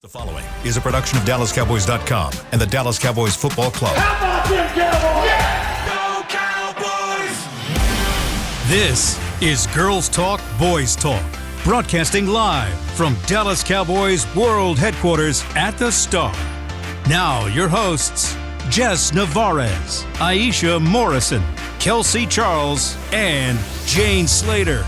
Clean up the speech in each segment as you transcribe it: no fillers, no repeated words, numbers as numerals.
The following is a production of DallasCowboys.com and the Dallas Cowboys Football Club. How about them Cowboys? Yeah! Go Cowboys! This is Girls Talk, Boys Talk, broadcasting live from Dallas Cowboys World Headquarters at the Star. Now, your hosts, Jess Navarez, Aisha Morrison, Kelsey Charles, and Jane Slater.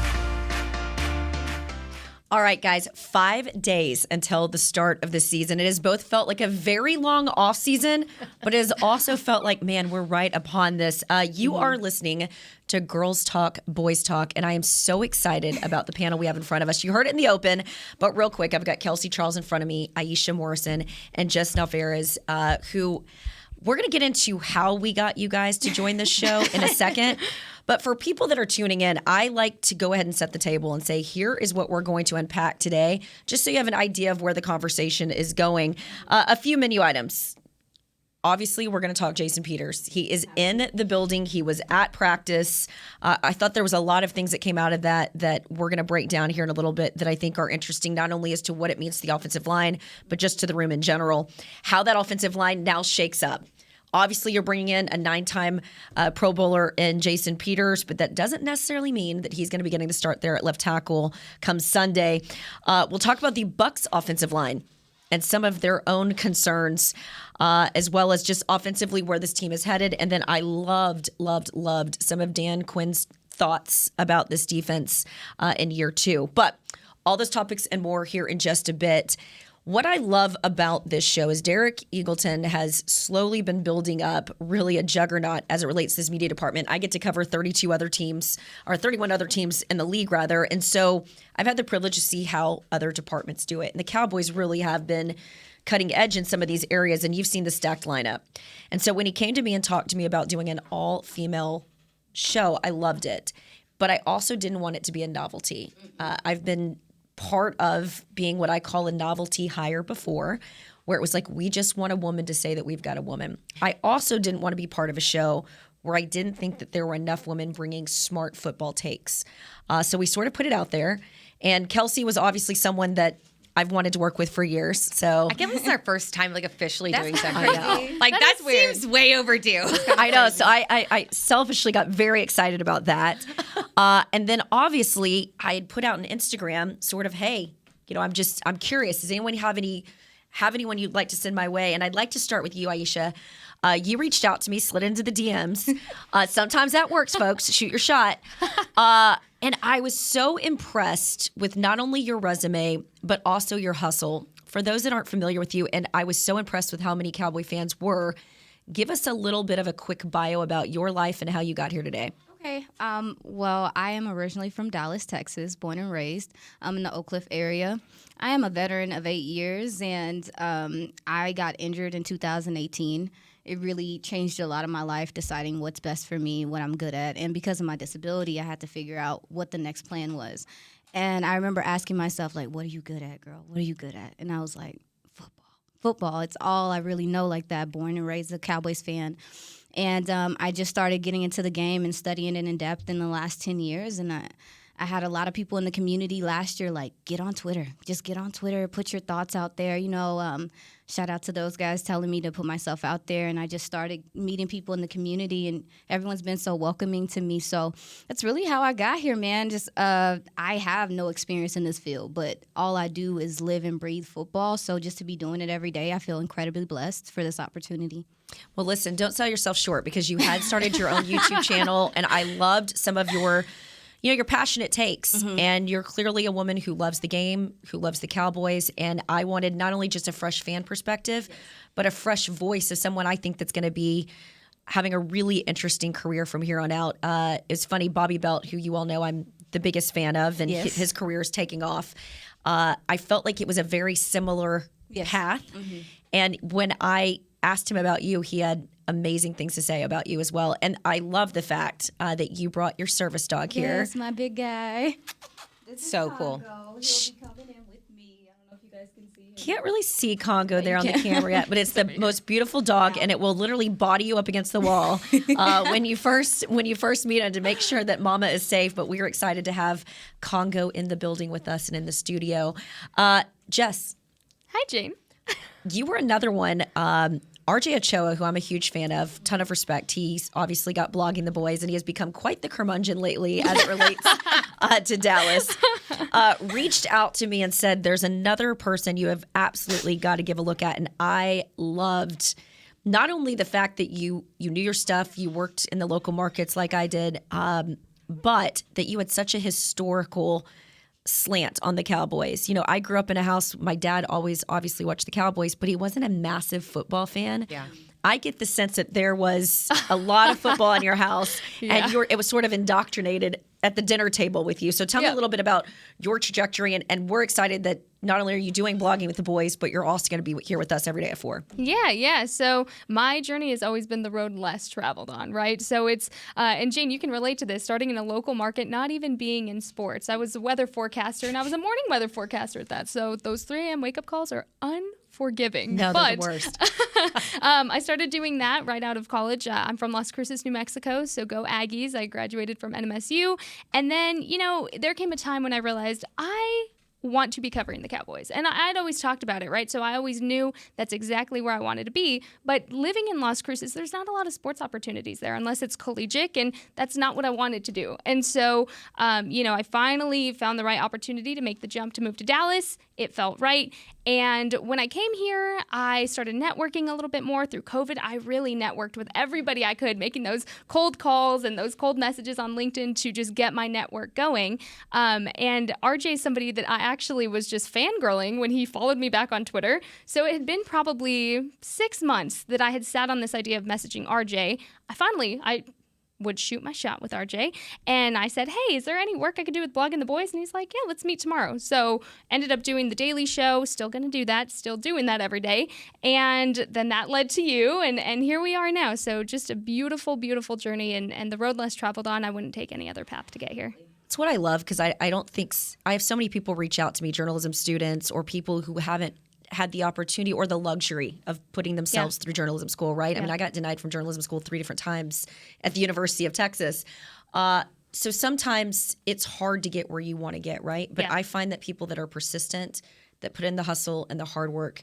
All right, guys, 5 days until the start of the season. It has both felt like a very long off season, but it has also felt like, man, we're right upon this. You are listening to Girls Talk, Boys Talk, and I am so excited about the panel we have in front of us. You heard it in the open, but real quick, I've got Kelsey Charles in front of me, Aisha Morrison, and Jess Navarez, who we're going to get into how we got you guys to join this show in a second. But for people that are tuning in, I like to go ahead and set the table and say, here is what we're going to unpack today, just so you have an idea of where the conversation is going. A few menu items. Obviously, we're going to talk Jason Peters. He is in the building. He was at practice. I thought there was a lot of things that came out of that we're going to break down here in a little bit that I think are interesting, not only as to what it means to the offensive line, but just to the room in general, how that offensive line now shakes up. Obviously, you're bringing in a 9-time Pro Bowler in Jason Peters, but that doesn't necessarily mean that he's going to be getting the start there at left tackle come Sunday. We'll talk about the Bucs offensive line and some of their own concerns, as well as just offensively where this team is headed. And then I loved some of Dan Quinn's thoughts about this defense in year 2. But all those topics and more here in just a bit. What I love about this show is Derek Eagleton has slowly been building up really a juggernaut as it relates to this media department. I get to cover 31 other teams in the league, rather. And so I've had the privilege to see how other departments do it. And the Cowboys really have been cutting edge in some of these areas, and you've seen the stacked lineup. And so when he came to me and talked to me about doing an all-female show, I loved it. But I also didn't want it to be a novelty. I've been part of being what I call a novelty hire before, where it was like, we just want a woman to say that we've got a woman. I also didn't want to be part of a show where I didn't think that there were enough women bringing smart football takes. So we sort of put it out there. And Kelsey was obviously someone that I've wanted to work with for years. So I can't believe this is our first time officially doing something. That seems way overdue. I know. So I selfishly got very excited about that. And then obviously I had put out an Instagram sort of, hey, I'm curious. Does anyone have anyone you'd like to send my way? And I'd like to start with you, Aisha. You reached out to me, slid into the DMs. Sometimes that works, folks. Shoot your shot. And I was so impressed with not only your resume, but also your hustle. For those that aren't familiar with you, and I was so impressed with how many Cowboy fans were, give us a little bit of a quick bio about your life and how you got here today. Okay. Well, I am originally from Dallas, Texas, born and raised. I'm in the Oak Cliff area. I am a veteran of 8 years, and I got injured in 2018. It really changed a lot of my life, deciding what's best for me, what I'm good at. And because of my disability, I had to figure out what the next plan was. And I remember asking myself, like, what are you good at, girl? What are you good at? And I was like, football. It's all I really know like that, born and raised a Cowboys fan. And I just started getting into the game and studying it in depth in the last 10 years. And I had a lot of people in the community last year like, get on Twitter. Just get on Twitter. Put your thoughts out there. Shout out to those guys telling me to put myself out there. And I just started meeting people in the community, and everyone's been so welcoming to me. So that's really how I got here, man. Just I have no experience in this field, but all I do is live and breathe football. So just to be doing it every day, I feel incredibly blessed for this opportunity. Well, listen, don't sell yourself short, because you had started your own YouTube channel, and I loved some of your passionate takes. Mm-hmm. And you're clearly a woman who loves the game, who loves the Cowboys. And I wanted not only just a fresh fan perspective, but a fresh voice of someone I think that's going to be having a really interesting career from here on out. It's funny, Bobby Belt, who you all know I'm the biggest fan of, and his career is taking off. I felt like it was a very similar path. Mm-hmm. And when I asked him about you, he had amazing things to say about you as well. And I love the fact that you brought your service dog here. Yes, my big guy. It's so cool. He'll be coming in with me. I don't know if you guys can see him. Can't really see Congo there on the camera yet, but it's the most beautiful dog, and it will literally body you up against the wall when you first meet him, to make sure that Mama is safe. But we are excited to have Congo in the building with us and in the studio. Jess. Hi, Jane. You were another one. RJ Ochoa, who I'm a huge fan of, ton of respect. He's obviously got Blogging the Boys, and he has become quite the curmudgeon lately as it relates to Dallas. Reached out to me and said, there's another person you have absolutely got to give a look at. And I loved not only the fact that you knew your stuff, you worked in the local markets like I did, but that you had such a historical slant on the Cowboys. You know, I grew up in a house, my dad always obviously watched the Cowboys, but he wasn't a massive football fan. Yeah. I get the sense that there was a lot of football in your house, and it was sort of indoctrinated at the dinner table with you. So tell me a little bit about your trajectory, and we're excited that not only are you doing Blogging with the Boys, but you're also going to be here with us every day at 4. Yeah. So my journey has always been the road less traveled on, right? So it's, and Jane, you can relate to this, starting in a local market, not even being in sports. I was a weather forecaster, and I was a morning weather forecaster at that. So those 3 a.m. wake-up calls are unforgiving. No, they're the worst. I started doing that right out of college. I'm from Las Cruces, New Mexico, so go Aggies. I graduated from NMSU. And then, you know, there came a time when I realized I want to be covering the Cowboys. And I'd always talked about it, right? So I always knew that's exactly where I wanted to be. But living in Las Cruces, there's not a lot of sports opportunities there unless it's collegiate, and that's not what I wanted to do. And so, you know, I finally found the right opportunity to make the jump to move to Dallas. It felt right. And when I came here, I started networking a little bit more through COVID. I really networked with everybody I could, making those cold calls and those cold messages on LinkedIn to just get my network going. And RJ is somebody that I actually was just fangirling when he followed me back on Twitter. So it had been probably 6 months that I had sat on this idea of messaging RJ. I would shoot my shot with RJ, and I said, hey, is there any work I could do with Blogging the Boys? And he's like, yeah, let's meet tomorrow. So ended up doing the daily show, still going to do that, still doing that every day. And then that led to you, and here we are now. So just a beautiful, beautiful journey, and the road less traveled on. I wouldn't take any other path to get here. It's what I love, because I don't think I have so many people reach out to me, journalism students or people who haven't had the opportunity or the luxury of putting themselves through journalism school, right? I mean, I got denied from journalism school 3 different times at the University of Texas. So sometimes it's hard to get where you want to get, right? But I find that people that are persistent, that put in the hustle and the hard work,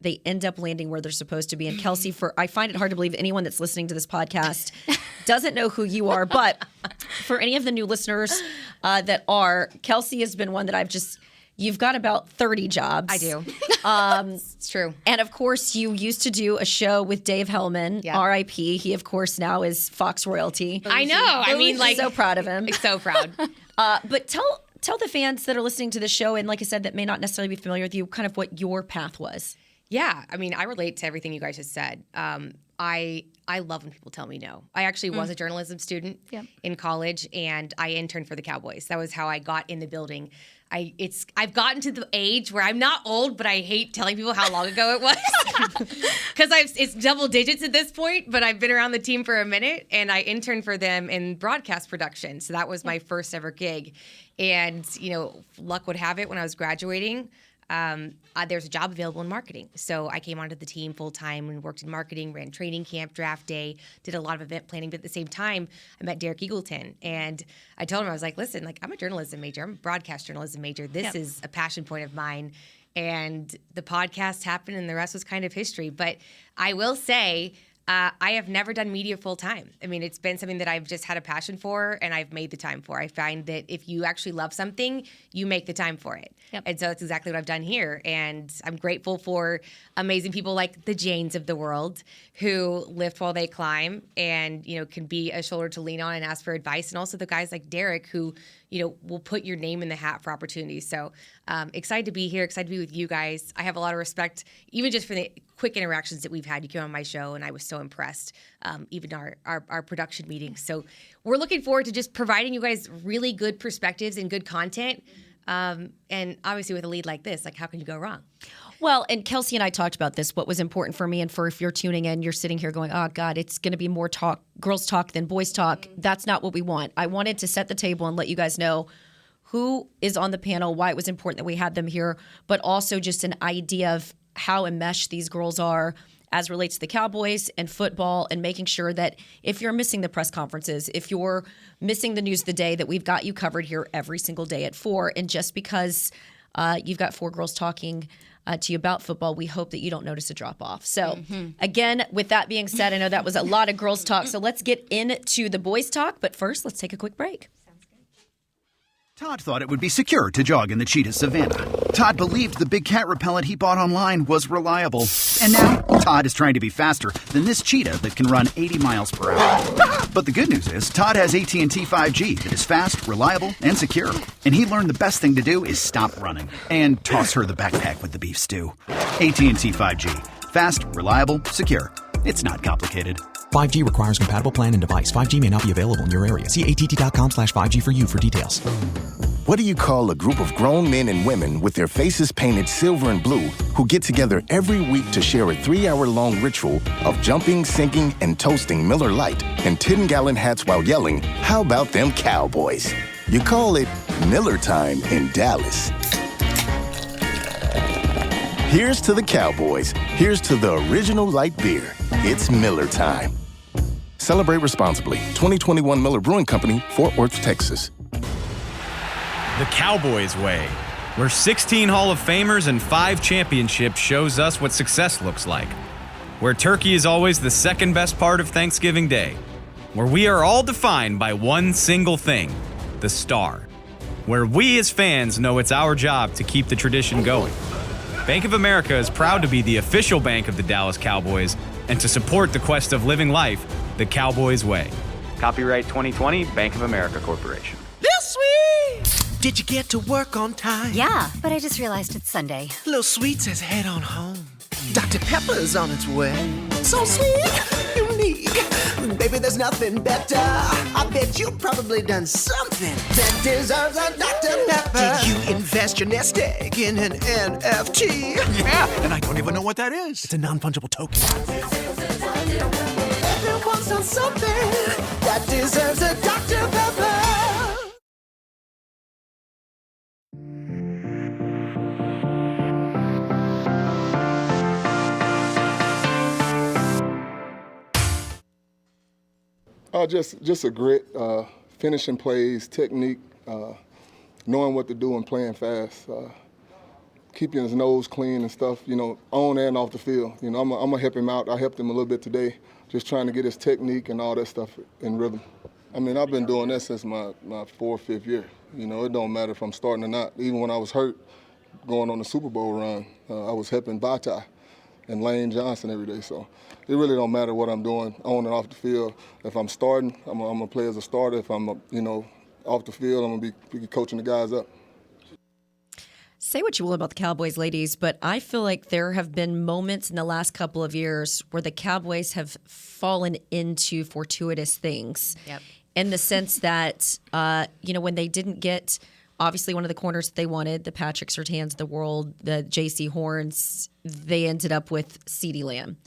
they end up landing where they're supposed to be. And Kelsey, I find it hard to believe anyone that's listening to this podcast doesn't know who you are. But for any of the new listeners that are, Kelsey has been one that you've got about 30 jobs. I do. It's true. And of course, you used to do a show with Dave Hellman, R.I.P. He, of course, now is Fox royalty. I know. I mean, like, so proud of him. So proud. But tell the fans that are listening to the show, and like I said, that may not necessarily be familiar with you, kind of what your path was. Yeah, I mean, I relate to everything you guys just said. I love when people tell me no. I actually was a journalism student in college, and I interned for the Cowboys. That was how I got in the building. I've gotten to the age where I'm not old, but I hate telling people how long ago it was because it's double digits at this point. But I've been around the team for a minute, and I interned for them in broadcast production. So that was my first ever gig, and luck would have it when I was graduating. There's a job available in marketing. So I came onto the team full time and worked in marketing, ran training camp, draft day, did a lot of event planning. But at the same time, I met Derek Eagleton, and I told him, I was like, listen, like, I'm a journalism major. I'm a broadcast journalism major. This is a passion point of mine. And the podcast happened, and the rest was kind of history. But I will say, I have never done media full time. I mean, it's been something that I've just had a passion for, and I've made the time for. I find that if you actually love something, you make the time for it. And so that's exactly what I've done here. And I'm grateful for amazing people like the Janes of the world who lift while they climb and, can be a shoulder to lean on and ask for advice. And also the guys like Derek who, will put your name in the hat for opportunities. So excited to be here, excited to be with you guys. I have a lot of respect, even just for the quick interactions that we've had. You came on my show, and I was so impressed, even our production meetings. So we're looking forward to just providing you guys really good perspectives and good content. And obviously with a lead like this, like, how can you go wrong? Well, and Kelsey and I talked about this. What was important for me, and for if you're tuning in, you're sitting here going, oh, God, it's going to be more girls talk than boys talk. That's not what we want. I wanted to set the table and let you guys know who is on the panel, why it was important that we had them here, but also just an idea of how enmeshed these girls are as relates to the Cowboys and football, and making sure that if you're missing the press conferences, if you're missing the news of the day, that we've got you covered here every single day at 4. And just because you've got 4 girls talking to you about football, we hope that you don't notice a drop off. So again, with that being said, I know that was a lot of girls talk. So let's get into the boys talk. But first, let's take a quick break. Todd thought it would be secure to jog in the cheetah savanna. Todd believed the big cat repellent he bought online was reliable. And now, Todd is trying to be faster than this cheetah that can run 80 miles per hour. But the good news is, Todd has AT&T 5G that is fast, reliable, and secure. And he learned the best thing to do is stop running and toss her the backpack with the beef stew. AT&T 5G. Fast, reliable, secure. It's not complicated. 5G requires compatible plan and device. 5G may not be available in your area. See att.com/5G for you for details. What do you call a group of grown men and women with their faces painted silver and blue who get together every week to share a 3-hour-long ritual of jumping, singing, and toasting Miller Lite in 10-gallon hats while yelling, "How about them Cowboys?" You call it Miller Time in Dallas. Here's to the Cowboys. Here's to the original light beer. It's Miller Time. Celebrate responsibly. 2021 Miller Brewing Company, Fort Worth, Texas. The Cowboys way, where 16 Hall of Famers and 5 championships shows us what success looks like. Where turkey is always the second best part of Thanksgiving Day. Where we are all defined by one single thing, the star. Where we as fans know it's our job to keep the tradition going. Bank of America is proud to be the official bank of the Dallas Cowboys and to support the quest of living life the Cowboys way. Copyright 2020, Bank of America Corporation. Little Sweet! Did you get to work on time? Yeah, but I just realized it's Sunday. Little Sweet says head on home. Dr. Pepper's on its way. So sweet, unique. Baby, there's nothing better. I bet you've probably done something that deserves a Dr. Pepper. Did you invest your nest egg in an NFT? Yeah, and I don't even know what that is. It's a non-fungible token. Everyone's done something that deserves a Dr. Pepper. Just a grit, finishing plays, technique, knowing what to do and playing fast, keeping his nose clean and stuff, on and off the field. I'm gonna help him out. I helped him a little bit today, just trying to get his technique and all that stuff in rhythm. I mean, I've been doing that since my 4th or 5th year. It don't matter if I'm starting or not. Even when I was hurt, going on the Super Bowl run, I was helping Bata and Lane Johnson every day. So it really don't matter what I'm doing on and off the field. If I'm starting, I'm gonna play as a starter. If I'm, off the field, I'm gonna be coaching the guys up. Say what you will about the Cowboys, ladies, but I feel like there have been moments in the last couple of years where the Cowboys have fallen into fortuitous things. Yep. In the sense that, when they didn't get, obviously, one of the corners that they wanted, the Patrick Surtains of the world, the J.C. Horns, they ended up with CeeDee Lamb.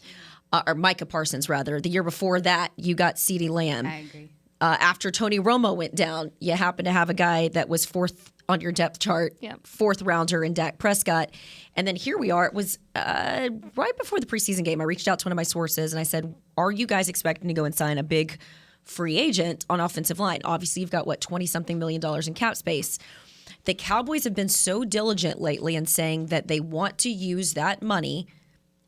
Or Micah Parsons, rather. The year before that, you got CeeDee Lamb. I agree. After Tony Romo went down, you happen to have a guy that was 4th on your depth chart, 4th rounder in Dak Prescott. And then here we are. It was right before the preseason game. I reached out to one of my sources and I said, are you guys expecting to go and sign a big free agent on offensive line? Obviously, you've got, $20-something million in cap space. The Cowboys have been so diligent lately in saying that they want to use that money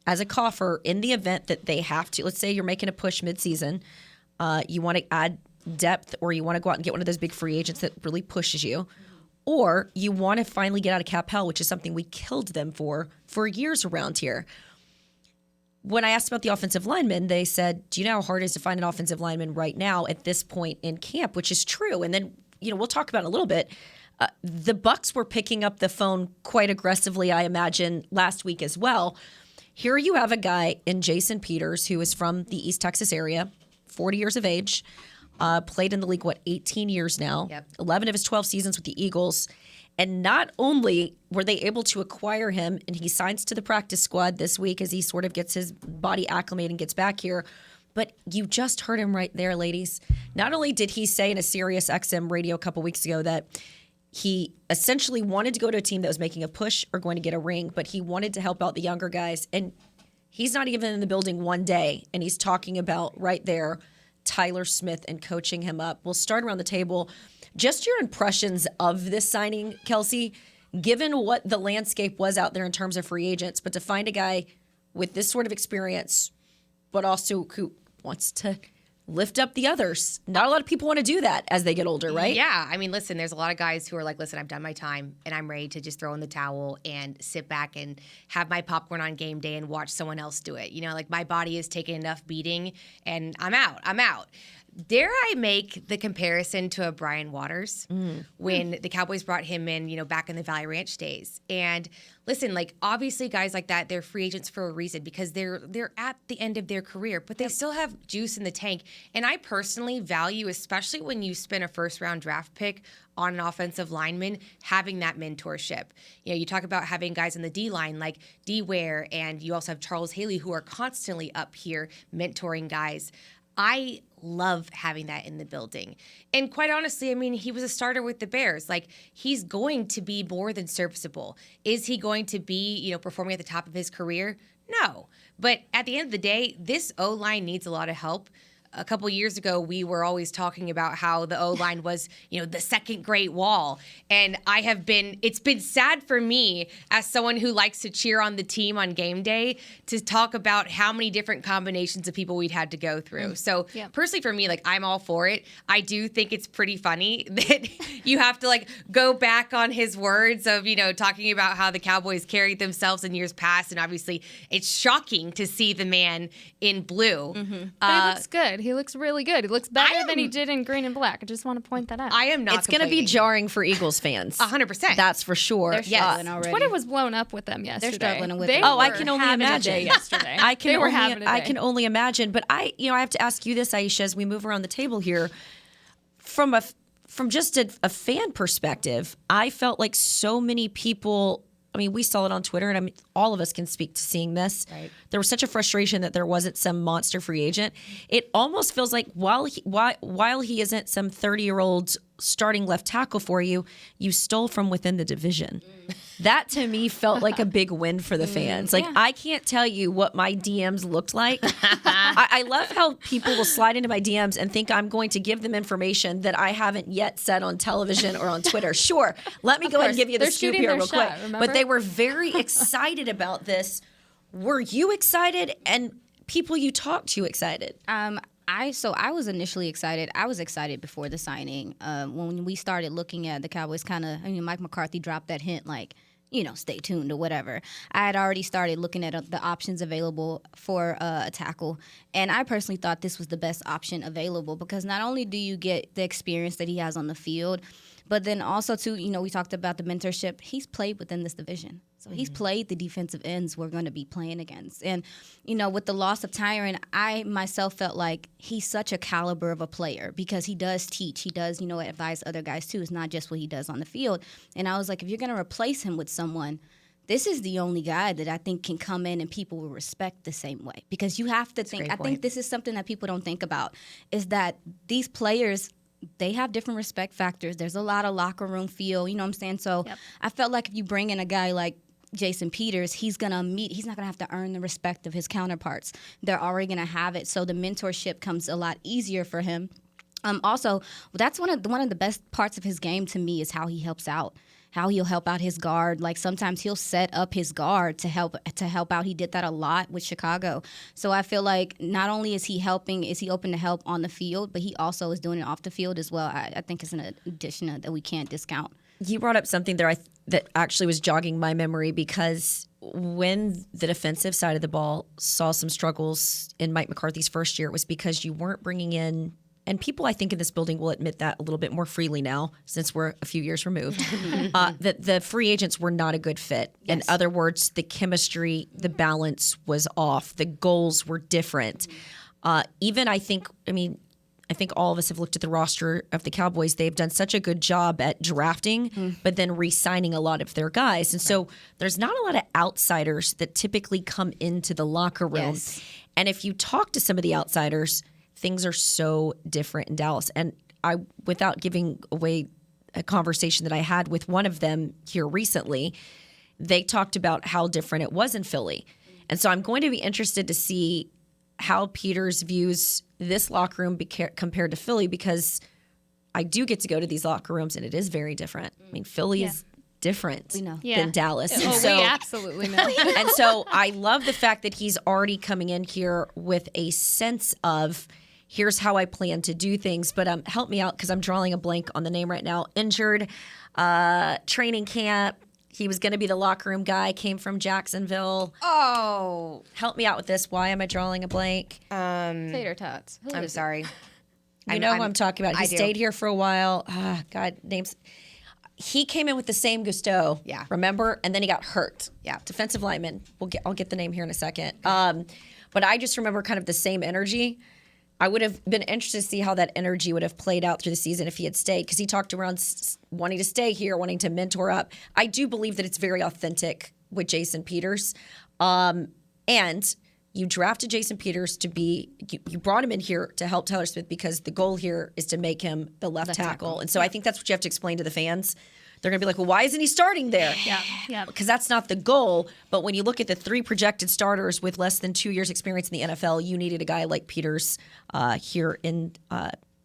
as a coffer in the event that they have to. Let's say you're making a push midseason. You want to add depth, or you want to go out and get one of those big free agents that really pushes you. Or you want to finally get out of cap hell, which is something we killed them for years around here. When I asked about the offensive linemen, they said, do you know how hard it is to find an offensive lineman right now at this point in camp, which is true. And then, we'll talk about it in a little bit. The Bucs were picking up the phone quite aggressively, I imagine, last week as well. Here you have a guy in Jason Peters who is from the East Texas area, 40 years of age, played in the league, 18 years now, Yep. 11 of his 12 seasons with the Eagles. And not only were they able to acquire him, and he signs to the practice squad this week as he sort of gets his body acclimated and gets back here, but you just heard him right there, ladies. Not only did he say in a Sirius XM radio a couple weeks ago that he essentially wanted to go to a team that was making a push or going to get a ring, but he wanted to help out the younger guys. And he's not even in the building one day, and he's talking about right there Tyler Smith and coaching him up. We'll start around the table. Just your impressions of this signing, Kelsey. given what the landscape was out there in terms of free agents, but to find a guy with this sort of experience, but also who wants to lift up the others. Not a lot of people want to do that as they get older, right? Yeah. I mean, listen, there's a lot of guys who are like, listen, I've done my time and I'm ready to just throw in the towel and sit back and have my popcorn on game day and watch someone else do it. You know, like my body has taken enough beating and I'm out. Dare I make the comparison to a Brian Waters when the Cowboys brought him in, you know, back in the Valley Ranch days. And listen, like obviously guys like that, they're free agents for a reason because they're at the end of their career, but they still have juice in the tank. And I personally value, especially when you spend a first-round draft pick on an offensive lineman, having that mentorship. You know, you talk about having guys in the D-line like D-Ware, and you also have Charles Haley who are constantly up here mentoring guys. I love having that in the building. And quite honestly, I mean, he was a starter with the Bears. Like, he's going to be more than serviceable. Is he going to be, you know, performing at the top of his career? No. But at the end of the day, this O-line needs a lot of help. A couple years ago, we were always talking about how the O-line was, you know, the second great wall. And it's been sad for me as someone who likes to cheer on the team on game day to talk about how many different combinations of people we'd had to go through. So personally for me, like, I'm all for it. I do think it's pretty funny that you have to like go back on his words of, you know, talking about how the Cowboys carried themselves in years past. And obviously it's shocking to see the man in blue. But he looks good. He looks really good. He looks better than he did in green and black. I just want to point that out. I am not. It's going to be jarring for Eagles fans. 100%. That's for sure. They're struggling already. Twitter was blown up with them yesterday. They're struggling with They it. Oh, I were can only having a imagine. day yesterday. I They can only imagine. But I have to ask you this, Aisha, as we move around the table here. From just a fan perspective, I felt like so many people. I mean, we saw it on Twitter, and I mean, all of us can speak to seeing this. Right. There was such a frustration that there wasn't some monster free agent. It almost feels like while he isn't some 30-year-old starting left tackle for you, you stole from within the division. That to me felt like a big win for the fans. Like, I can't tell you what my DMs looked like. I love how people will slide into my DMs and think I'm going to give them information that I haven't yet said on television or on Twitter. Sure, let me go ahead and give you the scoop here real quick. But they were very excited about this. Were you excited? And people you talked to excited? I was initially excited. I was excited before the signing. When we started looking at the Cowboys, Mike McCarthy dropped that hint, like, you know, stay tuned or whatever. I had already started looking at the options available for a tackle, and I personally thought this was the best option available because not only do you get the experience that he has on the field, but then also, too, you know, we talked about the mentorship. He's played within this division. So he's played the defensive ends we're going to be playing against. And, you know, with the loss of Tyron, I myself felt like he's such a caliber of a player because he does teach. He does, you know, advise other guys, too. It's not just what he does on the field. And I was like, if you're going to replace him with someone, this is the only guy that I think can come in and people will respect the same way. Because you have to think, I think this is something that people don't think about, is that these players – they have different respect factors. There's a lot of locker room feel, you know what I'm saying? So I felt like if you bring in a guy like Jason Peters, he's not going to have to earn the respect of his counterparts. They're already going to have it. So the mentorship comes a lot easier for him. Also, that's one of the best parts of his game to me is how he helps out. How he'll help out his guard. Like sometimes he'll set up his guard to help out. He did that a lot with Chicago. So I feel like not only is he open to help on the field, but he also is doing it off the field as well. I think it's an addition that we can't discount. You brought up something there that actually was jogging my memory because when the defensive side of the ball saw some struggles in Mike McCarthy's first year, it was because you weren't bringing in. And people, I think, in this building will admit that a little bit more freely now since we're a few years removed, that the free agents were not a good fit. Yes. In other words, the chemistry, the balance was off. The goals were different. I think all of us have looked at the roster of the Cowboys. They've done such a good job at drafting, but then re-signing a lot of their guys. And so there's not a lot of outsiders that typically come into the locker room. Yes. And if you talk to some of the outsiders, things are so different in Dallas. And without giving away a conversation that I had with one of them here recently, they talked about how different it was in Philly. And so I'm going to be interested to see how Peters views this locker room compared to Philly, because I do get to go to these locker rooms and it is very different. I mean, Philly is different Yeah. than Dallas. Oh, And so, we absolutely know. and so I love the fact that he's already coming in here with a sense of, here's how I plan to do things. But help me out because I'm drawing a blank on the name right now. Injured, training camp. He was going to be the locker room guy, came from Jacksonville. Oh. Help me out with this. Why am I drawing a blank? Tater tots. I'm sorry. You know who I'm talking about. He stayed here for a while. God, names. He came in with the same gusto. Yeah. Remember? And then he got hurt. Yeah. Defensive lineman. I'll get the name here in a second. But I just remember kind of the same energy. I would have been interested to see how that energy would have played out through the season if he had stayed, because he talked around wanting to stay here, wanting to mentor up. I do believe that it's very authentic with Jason Peters. And you drafted Jason Peters to be, you brought him in here to help Tyler Smith because the goal here is to make him the left tackle. And so I think that's what you have to explain to the fans. They're going to be like, well, why isn't he starting there? Yeah. Because that's not the goal. But when you look at the 3 projected starters with less than 2 years experience in the NFL, you needed a guy like Peters here in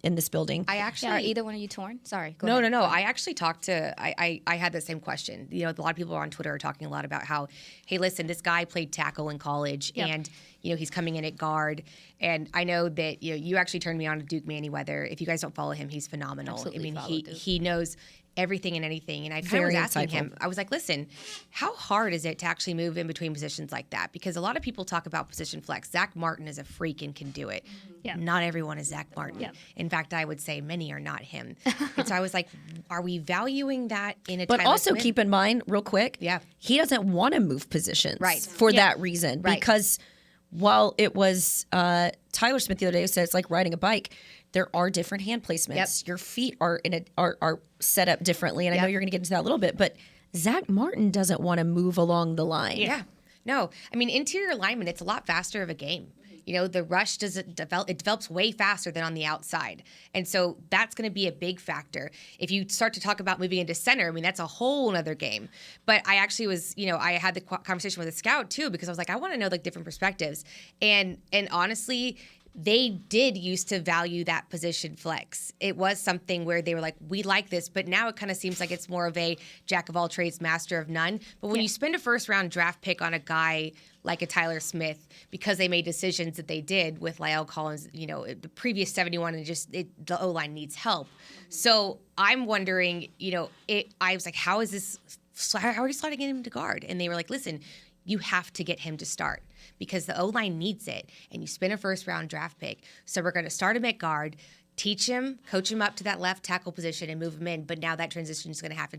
this building. I actually Are either one of you torn? Sorry. Go No. ahead. I actually talked to, I had the same question. You know, a lot of people on Twitter are talking a lot about how, hey, listen, this guy played tackle in college and, you know, he's coming in at guard. And I know that, you know, you actually turned me on to Duke Manyweather. If you guys don't follow him, he's phenomenal. Absolutely I mean, follow Duke. he knows everything and anything. And I kind of Very was asking insightful. him, I was like, listen, how hard is it to actually move in between positions like that? Because a lot of people talk about position flex. Zach Martin is a freak and can do it. Yeah. Not everyone is Zach Martin. Yeah. In fact, I would say many are not him. And so I was like, are we valuing that in a But Tyler also Smith? keep in mind, real quick, Yeah. he doesn't want to move positions Right. for Yeah. that reason. Right. Because while it was Tyler Smith the other day who said it's like riding a bike, there are different hand placements. Yep. Your feet are are set up differently, and I know you're going to get into that a little bit. But Zach Martin doesn't want to move along the line. Yeah. No. I mean, interior alignment, it's a lot faster of a game. You know, the rush it develops way faster than on the outside. And so that's going to be a big factor. If you start to talk about moving into center, I mean, that's a whole other game. But I actually was, you know, I had the conversation with a scout too, because I was like, I want to know like different perspectives. And honestly, they did used to value that position flex. It was something where they were like, we like this, but now it kind of seems like it's more of a jack of all trades, master of none. But when you spend a first round draft pick on a guy like a Tyler Smith, because they made decisions that they did with La'el Collins, you know, the previous 71, and the O-line needs help. So I'm wondering, you know, I was like, how are you slotting him to guard? And they were like, listen, you have to get him to start because the O-line needs it, and you spend a first-round draft pick. So we're going to start him at guard, teach him, coach him up to that left tackle position, and move him in. But now that transition is going to have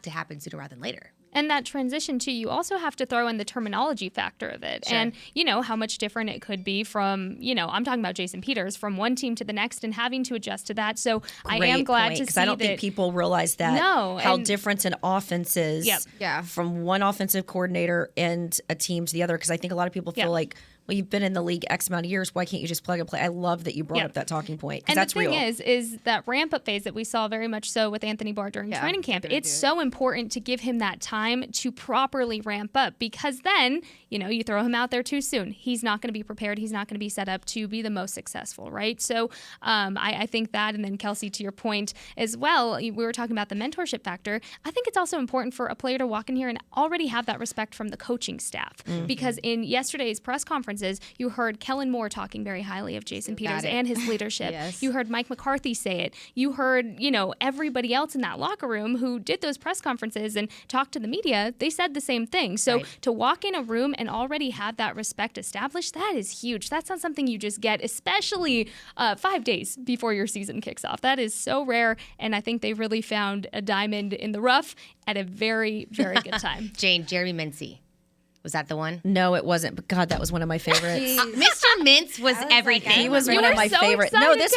to happen sooner rather than later. And that transition, too, you also have to throw in the terminology factor of it. Sure. And, you know, how much different it could be from, you know, I'm talking about Jason Peters, from one team to the next and having to adjust to that. So I am glad to see because I don't think people realize that. No, how and- different an offense is from one offensive coordinator and a team to the other. Because I think a lot of people feel like, well, you've been in the league X amount of years. Why can't you just plug and play? I love that you brought up that talking point because And that's the thing real. is that ramp up phase that we saw very much so with Anthony Barr during training camp. It's so important to give him that time to properly ramp up, because then, you know, you throw him out there too soon. He's not going to be prepared. He's not going to be set up to be the most successful, right? So I think that, and then Kelsey, to your point as well, we were talking about the mentorship factor. I think it's also important for a player to walk in here and already have that respect from the coaching staff, because in yesterday's press conferences, you heard Kellen Moore talking very highly of Jason Peters and his leadership. You heard Mike McCarthy say it. You heard, you know, everybody else in that locker room who did those press conferences and talked to the media, they said the same thing. So to walk in a room and already have that respect established, that is huge. That's not something you just get, especially 5 days before your season kicks off. That is so rare, and I think they really found a diamond in the rough at a very, very good time. Jane, Jeremy Mincy. Was that the one? No, it wasn't. But God, that was one of my favorites. Mr. Mintz was everything. He was one of my favorites. No, this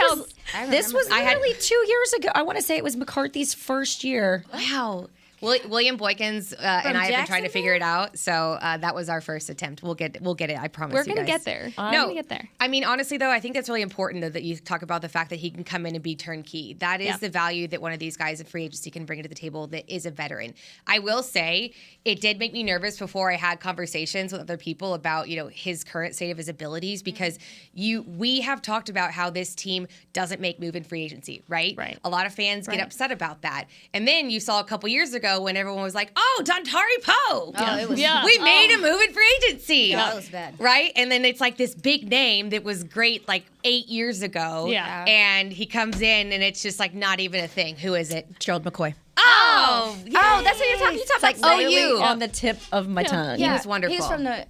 was literally 2 years ago. I want to say it was McCarthy's first year. Wow. William Boykins and I have been trying to figure it out, so that was our first attempt. We'll get it. I promise. We're going gonna to get there. No, We're gonna get there. I mean, honestly, though, I think that's really important though, that you talk about the fact that he can come in and be turnkey. That is the value that one of these guys in free agency can bring to the table. That is a veteran. I will say it did make me nervous before I had conversations with other people about his current state of his abilities, because we have talked about how this team doesn't make move in free agency, right? Right. A lot of fans get upset about that, and then you saw a couple years ago ago when everyone was like, "Oh, Dontari Poe." Oh, it was. We made a move in free agency. Yeah, it was bad. Right? And then it's like this big name that was great like 8 years ago. Yeah. And he comes in and it's just like not even a thing. Who is it? Gerald McCoy. Oh, that's what you're talking It's like about. literally on the tip of my tongue. He was wonderful.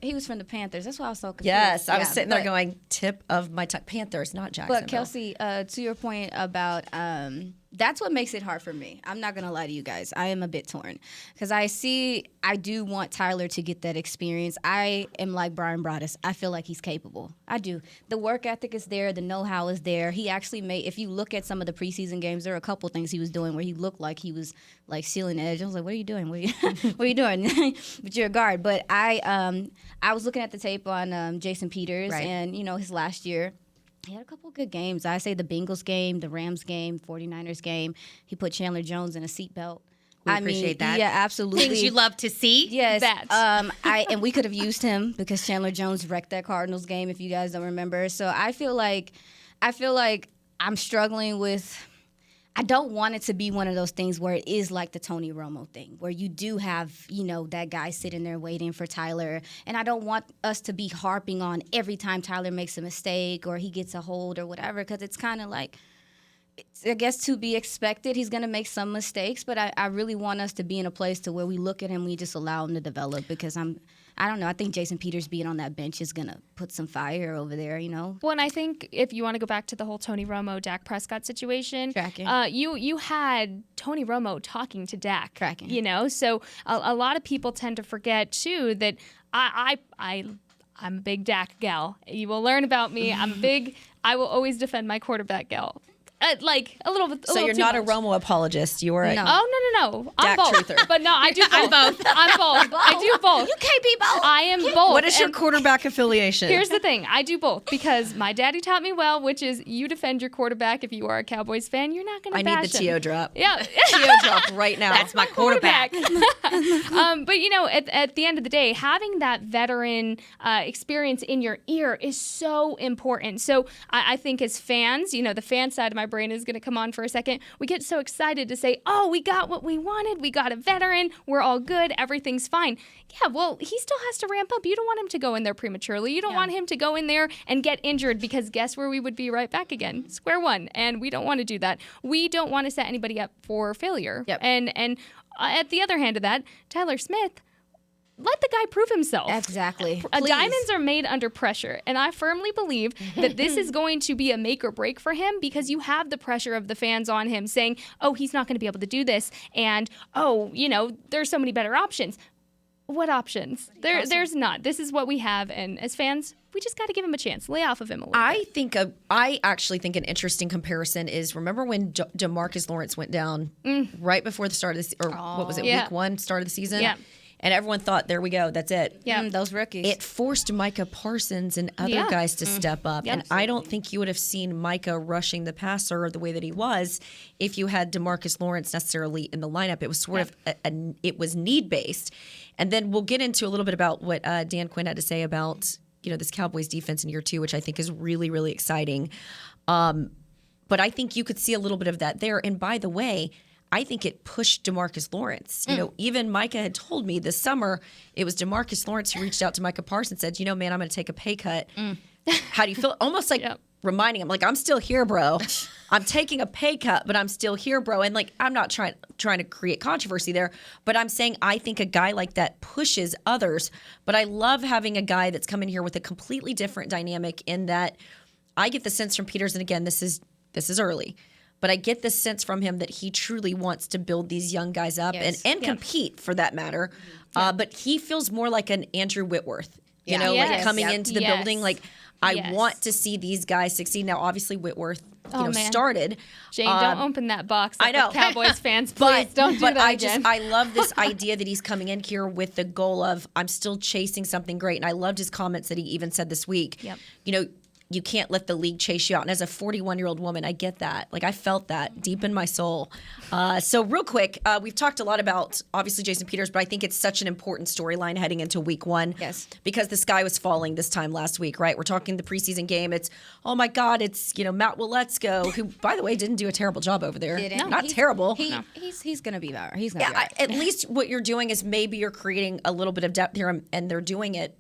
He was from the Panthers. That's why I was so confused. Yes, I was Yeah, sitting there but- going, tip of my tongue. Panthers, not Jacksonville. But Kelsey, to your point about that's what makes it hard for me. I'm not gonna lie to you guys. I am a bit torn because I do want Tyler to get that experience. I am like Brian Broaddus. I feel like he's capable. I do. The work ethic is there. The know-how is there. He actually made. If you look at some of the preseason games, there are a couple things he was doing where he looked like he was like sealing the edge. I was like, "What are you doing? What are you doing?" But you're a guard. But I was looking at the tape on Jason Peters and his last year. He had a couple of good games. I say the Bengals game, the Rams game, 49ers game. He put Chandler Jones in a seatbelt. We appreciate that. Yeah, absolutely. Things you love to see. Yes. That. And we could have used him because Chandler Jones wrecked that Cardinals game, if you guys don't remember. So I feel like I'm struggling with. I don't want it to be one of those things where it is like the Tony Romo thing, where you do have, that guy sitting there waiting for Tyler. And I don't want us to be harping on every time Tyler makes a mistake or he gets a hold or whatever, because it's kind of like, I guess to be expected, he's going to make some mistakes, but I really want us to be in a place to where we look at him, we just allow him to develop, because I don't know. I think Jason Peters being on that bench is going to put some fire over there, Well, and I think if you want to go back to the whole Tony Romo, Dak Prescott situation, you had Tony Romo talking to Dak, So a lot of people tend to forget too that I'm a big Dak gal. You will learn about me. I will always defend my quarterback gal. Like a little bit. So you're not a Romo apologist. You are a no. No. I'm Dak both. truther. But no, I do both. I'm both. I do both. You can't be both. I am both. What is your quarterback affiliation? Here's the thing. I do both because my daddy taught me well, which is you defend your quarterback. If you are a Cowboys fan, you're not going to bash him. I need the T.O. drop. Yeah. T.O. drop right now. That's my quarterback. But, at the end of the day, having that veteran experience in your ear is so important. So I think as fans, the fan side of my brain is going to come on for a second. We get so excited to say, oh, we got what we wanted. We got a veteran. We're all good. Everything's fine. Yeah, well, he still has to ramp up. You don't want him to go in there prematurely. You don't want him to go in there and get injured, because guess where we would be right back again? Square one. And we don't want to do that. We don't want to set anybody up for failure. Yep. And at the other hand of that, Tyler Smith, let the guy prove himself. Exactly. Diamonds are made under pressure. And I firmly believe that this is going to be a make or break for him, because you have the pressure of the fans on him saying, oh, he's not going to be able to do this. And, there's so many better options. What options? There's not. This is what we have. And as fans, we just got to give him a chance. Lay off of him a little bit. I actually think an interesting comparison is, remember when DeMarcus Lawrence went down right before the start of what was it, week one, start of the season? Yeah. And everyone thought, there we go, that's it. Yeah, those rookies. It forced Micah Parsons and other guys to step up. Yeah, and I don't think you would have seen Micah rushing the passer the way that he was if you had DeMarcus Lawrence necessarily in the lineup. It was sort of it was need-based. And then we'll get into a little bit about what Dan Quinn had to say about this Cowboys defense in year two, which I think is really, really exciting. But I think you could see a little bit of that there. And by the way, I think it pushed DeMarcus Lawrence. Even Micah had told me this summer, it was DeMarcus Lawrence who reached out to Micah Parsons and said, man, I'm going to take a pay cut. How do you feel? Almost like reminding him, like, I'm still here, bro. I'm taking a pay cut, but I'm still here, bro. And, like, I'm not trying to create controversy there, but I'm saying I think a guy like that pushes others. But I love having a guy that's come in here with a completely different dynamic, in that I get the sense from Peters, and again, this is early, but I get the sense from him that he truly wants to build these young guys up and compete, for that matter. But he feels more like an Andrew Whitworth, like coming into the building. Like, I want to see these guys succeed. Now, obviously, Whitworth, started. Jane, don't open that box. I know. Cowboys fans, please don't do that again. I love this idea that he's coming in here with the goal of, I'm still chasing something great. And I loved his comments that he even said this week. Yep. you can't let the league chase you out. And as a 41-year-old woman, I get that. Like, I felt that deep in my soul. So real quick, we've talked a lot about, obviously, Jason Peters, but I think it's such an important storyline heading into week 1. Yes. Because the sky was falling this time last week, right? We're talking the preseason game. It's, oh my God, it's, Matt Willetsko, who, by the way, didn't do a terrible job over there. Not terrible. He's going to be there. He's going to be right. At least what you're doing is maybe you're creating a little bit of depth here, and they're doing it,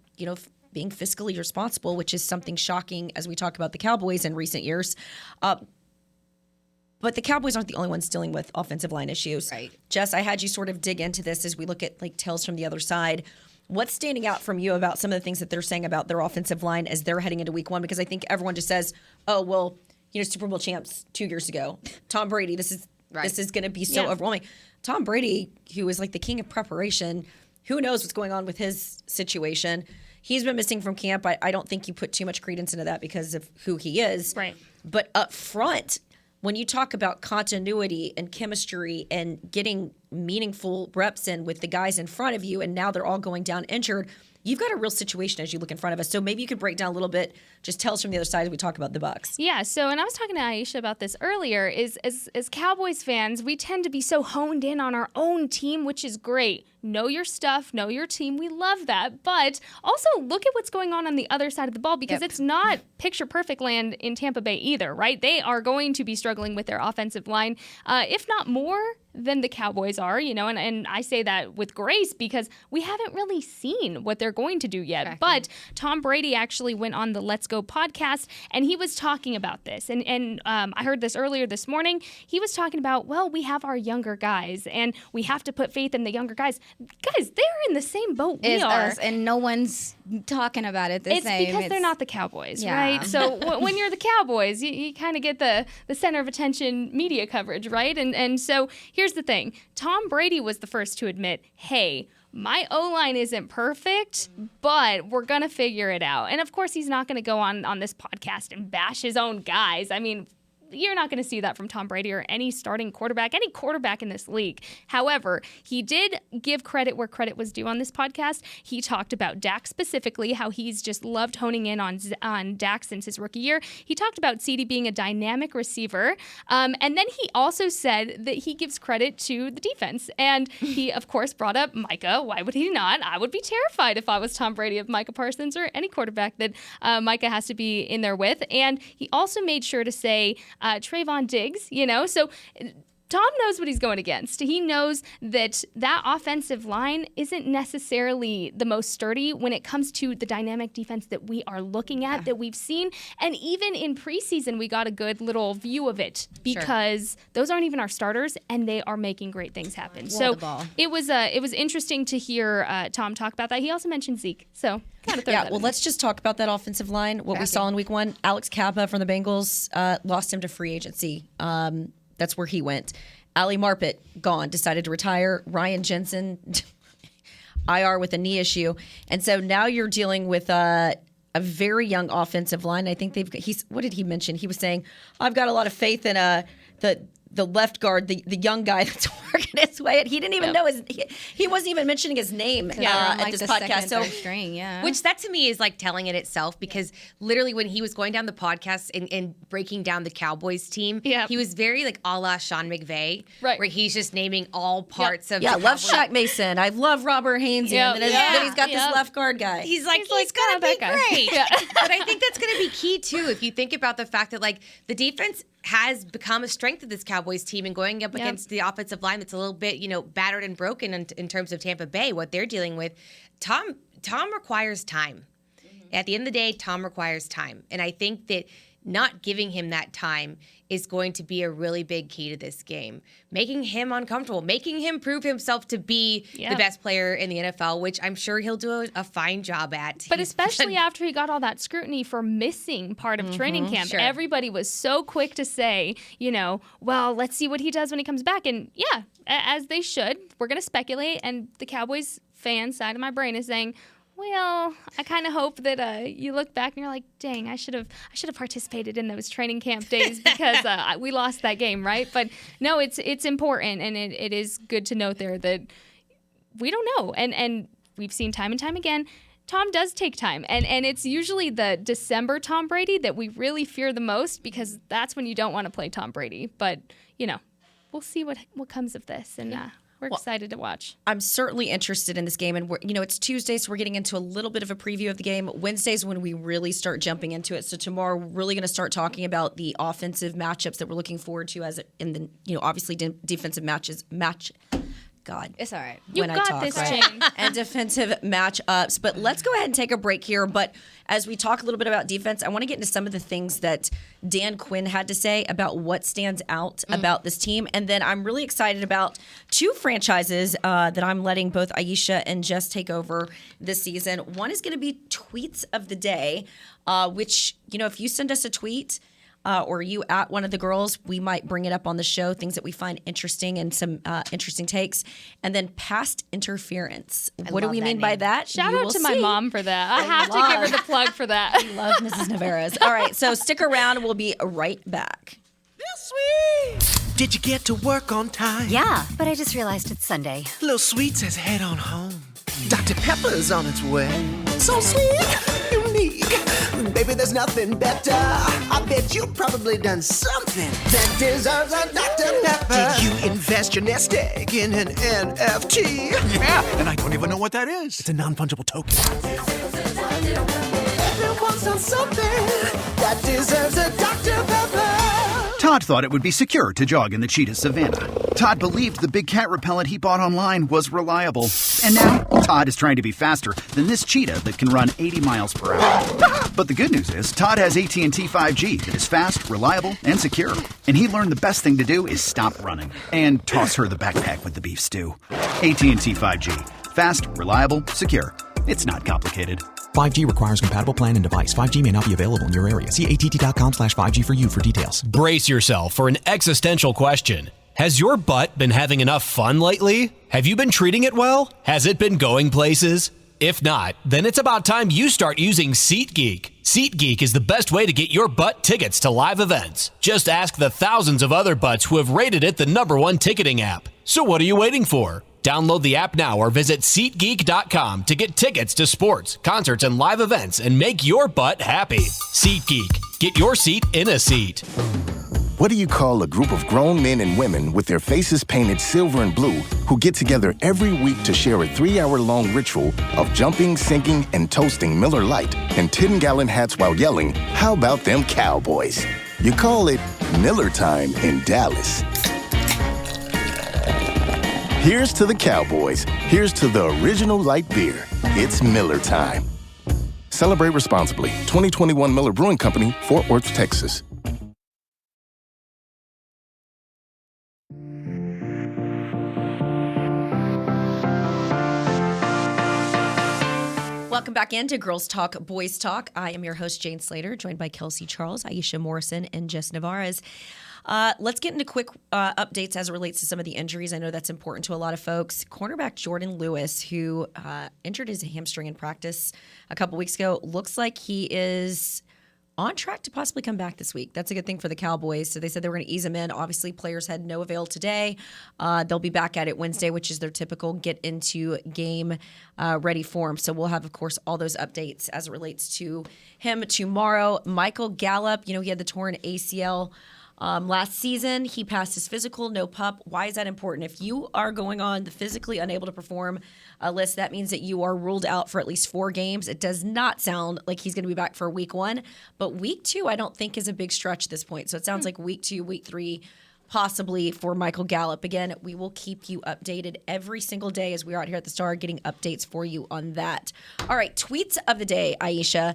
being fiscally responsible, which is something shocking as we talk about the Cowboys in recent years. But the Cowboys aren't the only ones dealing with offensive line issues. Right. Jess, I had you sort of dig into this as we look at tales from the other side. What's standing out from you about some of the things that they're saying about their offensive line as they're heading into week 1? Because I think everyone just says, oh, well, Super Bowl champs 2 years ago. Tom Brady, this is going to be so overwhelming. Tom Brady, who is like the king of preparation, who knows what's going on with his situation. He's been missing from camp. I don't think you put too much credence into that because of who he is. Right. But up front, when you talk about continuity and chemistry and getting meaningful reps in with the guys in front of you, and now they're all going down injured, you've got a real situation as you look in front of us. So maybe you could break down a little bit, just tell us from the other side as we talk about the Bucs. Yeah, so, and I was talking to Aisha about this earlier, is as Cowboys fans, we tend to be so honed in on our own team, which is great. Know your stuff, know your team. We love that. But also look at what's going on the other side of the ball, because it's not picture perfect land in Tampa Bay either, right? They are going to be struggling with their offensive line, if not more than the Cowboys are, and I say that with grace because we haven't really seen what they're going to do yet. Exactly. But Tom Brady actually went on the Let's Go podcast, and he was talking about this. And I heard this earlier this morning. He was talking about, well, we have our younger guys, and we have to put faith in the younger guys. Guys, they're in the same boat we are. Us, and no one's talking about it the same. It's because they're not the Cowboys, right? So when you're the Cowboys, you kind of get the center of attention media coverage, right? And so here's the thing. Tom Brady was the first to admit, hey, my O-line isn't perfect, but we're going to figure it out. And of course, he's not going to go on this podcast and bash his own guys. I mean, you're not going to see that from Tom Brady or any starting quarterback, any quarterback in this league. However, he did give credit where credit was due on this podcast. He talked about Dak specifically, how he's just loved honing in on Dak since his rookie year. He talked about CeeDee being a dynamic receiver. And then he also said that he gives credit to the defense. And he, of course, brought up Micah. Why would he not? I would be terrified if I was Tom Brady of Micah Parsons or any quarterback that Micah has to be in there with. And he also made sure to say, Trayvon Diggs, so Tom knows what he's going against. He knows that offensive line isn't necessarily the most sturdy when it comes to the dynamic defense that we are looking at, that we've seen. And even in preseason, we got a good little view of it because those aren't even our starters, and they are making great things happen. So it was interesting to hear Tom talk about that. He also mentioned Zeke. So let's just talk about that offensive line. What we saw in week 1, Alex Kappa from the Bengals lost him to free agency. That's where he went. Ali Marpet, gone, decided to retire. Ryan Jensen, IR with a knee issue. And so now you're dealing with a very young offensive line. I think what did he mention? He was saying, I've got a lot of faith in the left guard, the young guy that's working his way. He didn't even know he wasn't even mentioning his name at this podcast. So, which that to me is like telling it itself, because literally when he was going down the podcast and breaking down the Cowboys team, he was very like a la Sean McVay, right? Where he's just naming all parts of. Yeah, I love Shaq Mason. I love Robert Hainsey. And then he's got this left guard guy. He's gonna be great. But I think that's gonna be key too if you think about the fact that like the defense has become a strength of this Cowboys team, and going up against the offensive line that's a little bit, battered and broken in terms of Tampa Bay, what they're dealing with. Tom requires time. At the end of the day, Tom requires time. And I think that not giving him that time is going to be a really big key to this game. Making him uncomfortable, making him prove himself to be the best player in the NFL, which I'm sure he'll do a fine job at. But especially after he got all that scrutiny for missing part of training camp. Sure. Everybody was so quick to say, well, let's see what he does when he comes back. And as they should, we're going to speculate. And the Cowboys fan side of my brain is saying, well, I kind of hope that you look back and you're like, dang, I should have participated in those training camp days because we lost that game, right? But no, it's important, and it is good to note there that we don't know. And we've seen time and time again, Tom does take time, and it's usually the December Tom Brady that we really fear the most, because that's when you don't want to play Tom Brady. But, we'll see what comes of this, and we're excited to watch. I'm certainly interested in this game, and it's Tuesday, so we're getting into a little bit of a preview of the game. Wednesday's when we really start jumping into it. So tomorrow, we're really going to start talking about the offensive matchups that we're looking forward to, as in the obviously defensive match. God, it's all right. You got this, Jane. And defensive matchups. But let's go ahead and take a break here. But as we talk a little bit about defense, I want to get into some of the things that Dan Quinn had to say about what stands out about this team. And then I'm really excited about two franchises that I'm letting both Aisha and Jess take over this season. One is going to be Tweets of the Day, which, if you send us a tweet, or you at one of the girls, we might bring it up on the show, things that we find interesting and some interesting takes. And then past interference. What do we mean by that? Shout out to my mom for that. I have to give her the plug for that. I love Mrs. Navarez. All right, so stick around. We'll be right back. Sweet. Did you get to work on time? Yeah, but I just realized it's Sunday. Little Sweet says head on home. Dr. Pepper's on its way. So sweet, unique. Baby, there's nothing better. I bet you've probably done something that deserves a Dr. Pepper. Did you invest your nest egg in an NFT? Yeah, and I don't even know what that is. It's a non-fungible token. Everyone's done something that deserves a Dr. Pepper. Todd thought it would be secure to jog in the cheetah savanna. Todd believed the big cat repellent he bought online was reliable. And now, Todd is trying to be faster than this cheetah that can run 80 miles per hour. But the good news is, Todd has AT&T 5G that is fast, reliable, and secure. And he learned the best thing to do is stop running and toss her the backpack with the beef stew. AT&T 5G. Fast, reliable, secure. It's not complicated. 5G requires compatible plan and device. 5G may not be available in your area. See att.com/5G for you for details. Brace yourself for an existential question. Has your butt been having enough fun lately? Have you been treating it well? Has it been going places? If not, then it's about time you start using SeatGeek. SeatGeek is the best way to get your butt tickets to live events. Just ask the thousands of other butts who have rated it the #1 ticketing app. So what are you waiting for? Download the app now or visit SeatGeek.com to get tickets to sports, concerts, and live events and make your butt happy. SeatGeek. Get your seat in a seat. What do you call a group of grown men and women with their faces painted silver and blue who get together every week to share a 3-hour-long ritual of jumping, sinking, and toasting Miller Lite in 10-gallon hats while yelling, "How about them Cowboys?" You call it Miller Time in Dallas. Here's to the Cowboys. Here's to the original light beer. It's Miller Time. Celebrate responsibly. 2021 Miller Brewing Company, Fort Worth, Texas. Welcome back into Girls Talk, Boys Talk. I am your host, Jane Slater, joined by Kelsey Charles, Aisha Morrison, and Jess Navarez. Let's get into quick updates as it relates to some of the injuries. I know that's important to a lot of folks. Cornerback Jordan Lewis, who injured his hamstring in practice a couple weeks ago, looks like he is on track to possibly come back this week. That's a good thing for the Cowboys. So they said they were going to ease him in. Obviously, players had no avail today. They'll be back at it Wednesday, which is their typical get into game ready form. So we'll have, of course, all those updates as it relates to him tomorrow. Michael Gallup, he had the torn ACL last season. He passed his physical, no pup. Why is that important? If you are going on the physically unable to perform list, that means that you are ruled out for at least 4 games. It does not sound like he's going to be back for week 1, but week 2 I don't think is a big stretch at this point. So it sounds like week 2, week 3, possibly for Michael Gallup. Again, we will keep you updated every single day as we are out here at the Star getting updates for you on that. All right, tweets of the day, Aisha.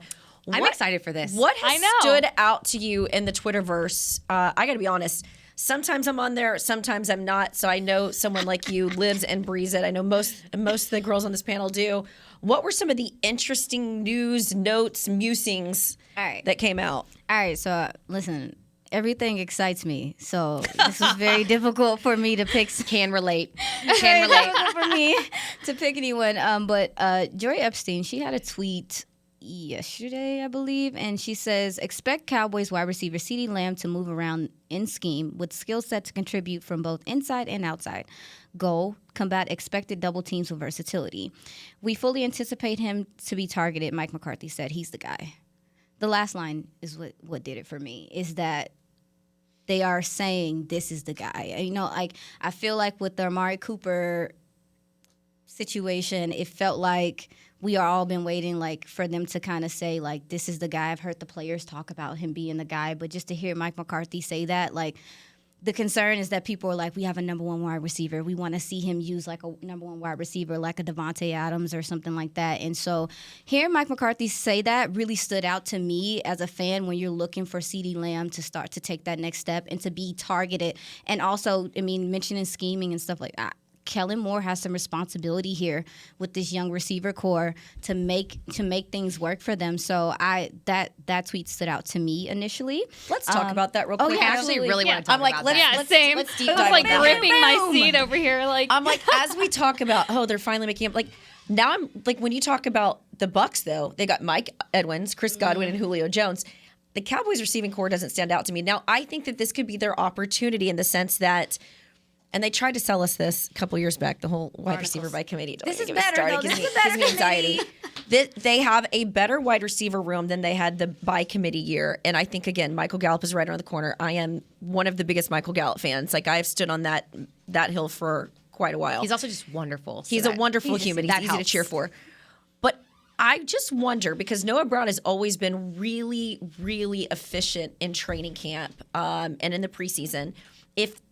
I'm excited for this. What has stood out to you in the Twitterverse? I got to be honest. Sometimes I'm on there, sometimes I'm not. So I know someone like you lives and breathes it. I know most of the girls on this panel do. What were some of the interesting news, notes, musings that came out? All right, so listen, everything excites me. So this was very difficult for me to pick. Can relate. Difficult for me to pick anyone. But Joy Epstein, she had a tweet yesterday, I believe, and she says, expect Cowboys wide receiver CeeDee Lamb to move around in scheme with skill set to contribute from both inside and outside. Goal, combat expected double teams with versatility. We fully anticipate him to be targeted, Mike McCarthy said. He's the guy. The last line is what did it for me, is that they are saying this is the guy. You know, like, I feel like with the Amari Cooper situation, it felt like we are all been waiting, like, for them to kind of say, like, this is the guy. I've heard the players talk about him being the guy, but just to hear Mike McCarthy say that, like, the concern is that people are like, we have a number one wide receiver. We want to see him use like a number one wide receiver, like a Devontae Adams or something like that. And so hearing Mike McCarthy say that really stood out to me as a fan when you're looking for CeeDee Lamb to start to take that next step and to be targeted. And also, I mean, mentioning scheming and stuff like that. Kellen Moore has some responsibility here with this young receiver core to make things work for them. So that tweet stood out to me initially. Let's talk about that real quick. I actually really want to talk about that. Same. Let's deep I was dive like into that. gripping my seat over here. Like I'm like, as we talk about, they're finally making him, like, now I'm like, when you talk about the Bucs, though, they got Mike Edwins, Chris Godwin, and Julio Jones. The Cowboys receiving core doesn't stand out to me. Now, I think that this could be their opportunity in the sense that, and they tried to sell us this a couple years back, the whole wide receiver by committee. This is better, though. This is a better gives me anxiety. They have a better wide receiver room than they had the by committee year. And I think, again, Michael Gallup is right around the corner. I am one of the biggest Michael Gallup fans. Like, I've stood on that hill for quite a while. He's also just wonderful. He's a wonderful human. He's easy to cheer for. But I just wonder, because Noah Brown has always been really, really efficient in training camp and in the preseason,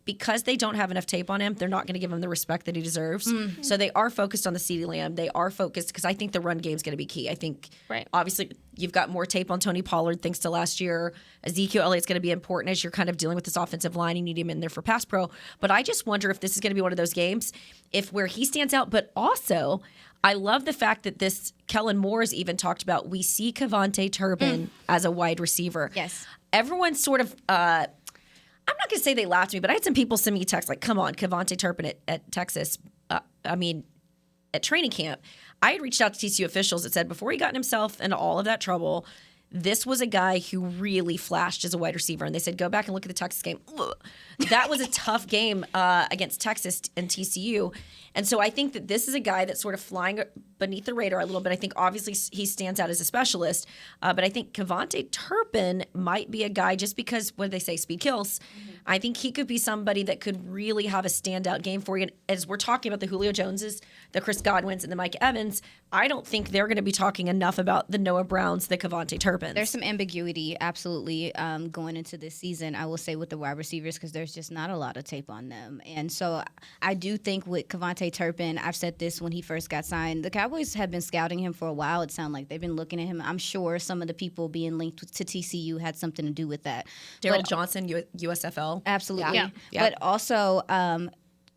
because they don't have enough tape on him, they're not going to give him the respect that he deserves. Mm-hmm. So they are focused on the CeeDee Lamb. They are focused because I think the run game is going to be key. I think, obviously, you've got more tape on Tony Pollard thanks to last year. Ezekiel Elliott's going to be important as you're kind of dealing with this offensive line. You need him in there for pass pro. But I just wonder if this is going to be one of those games where he stands out. But also, I love the fact that this Kellen Moore's even talked about, we see Kevontae Turpin as a wide receiver. Yes. Everyone's sort of I'm not going to say they laughed at me, but I had some people send me texts like, come on, Kevontae Turpin at Texas. At training camp, I had reached out to TCU officials that said before he got himself into all of that trouble, this was a guy who really flashed as a wide receiver. And they said, go back and look at the Texas game. Ugh. That was a tough game against Texas and TCU. And so I think that this is a guy that's sort of flying beneath the radar a little bit. I think obviously he stands out as a specialist. But I think Kevontae Turpin might be a guy just because, what do they say, speed kills. Mm-hmm. I think he could be somebody that could really have a standout game for you. And as we're talking about the Julio Joneses, the Chris Godwins, and the Mike Evans, I don't think they're going to be talking enough about the Noah Browns, the Kevontae Turpins. There's some ambiguity, absolutely, going into this season, I will say, with the wide receivers, because there's just not a lot of tape on them. And so I do think with Kevontae Turpin, I've said this when he first got signed, the Cowboys have been scouting him for a while. It sounds like they've been looking at him. I'm sure some of the people being linked to TCU had something to do with that. Daryl Johnson, USFL. Absolutely. Yeah. But also,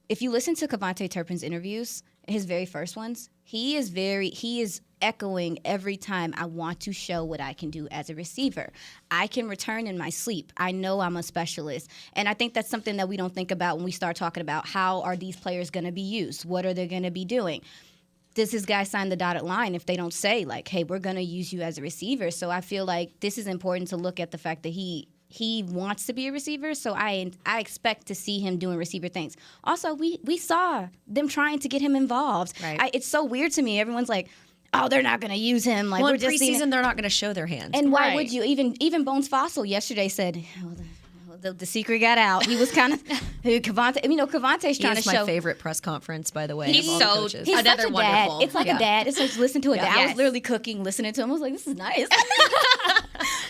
if you listen to Kevontae Turpin's interviews, his very first ones, he is echoing every time, I want to show what I can do as a receiver. I can return in my sleep. I know I'm a specialist. And I think that's something that we don't think about when we start talking about how are these players going to be used? What are they going to be doing? Does this guy sign the dotted line if they don't say, like, hey, we're going to use you as a receiver? So I feel like this is important to look at the fact that he wants to be a receiver, so I expect to see him doing receiver things. Also, we saw them trying to get him involved. Right. It's so weird to me. Everyone's like, oh, they're not going to use him. Like, well, we're in just preseason, they're not going to show their hands. And why would you? Even Bones Fossil yesterday said, the secret got out. He was kind of Kevontae. Kevontae's trying to show. He's my favorite press conference, by the way. He's so he's another such a wonderful. Dad. It's like a dad. It's like listen to a dad. Yes. I was literally cooking, listening to him. I was like, this is nice.